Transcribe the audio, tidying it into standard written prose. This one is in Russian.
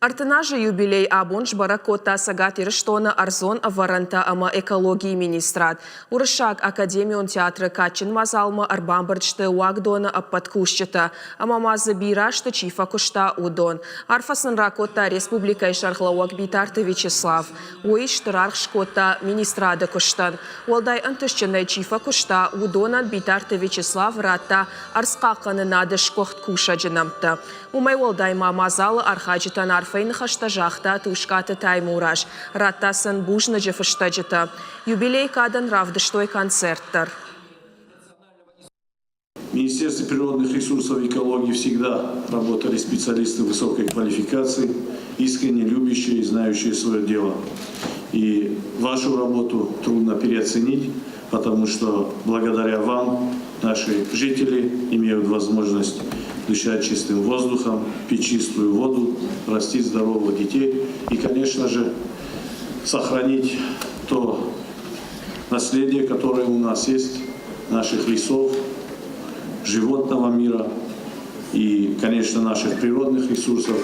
Артынажы юбилей абунж баракота сагат ирыштона арзон аваранта ама экологии министрат. Урышак академион театры качин мазалма арбамбардшты уагдона аппаткушчата, ама мазы бирашты чифа кушта удон. Арфасын ракота республика ишархлауак битарты Вячеслав. Уишты рархшкота министрада куштан. Уалдай антышчынай чифа кушта удонан битарты Вячеслав рата арскаканы надышкохт куша джинамта. Умай уалдай мазалы архаджитан арфейн хаштажахта тушката таймураж. Раттасын бужны джефыштаджита. Юбилей кадан равдыштой концерттар. В Министерстве природных ресурсов и экологии всегда работали специалисты высокой квалификации, искренне любящие и знающие свое дело. И вашу работу трудно переоценить, потому что благодаря вам наши жители имеют возможность дышать чистым воздухом, пить чистую воду, растить здоровых детей и, конечно же, сохранить то наследие, которое у нас есть, наших лесов, животного мира и, конечно, наших природных ресурсов.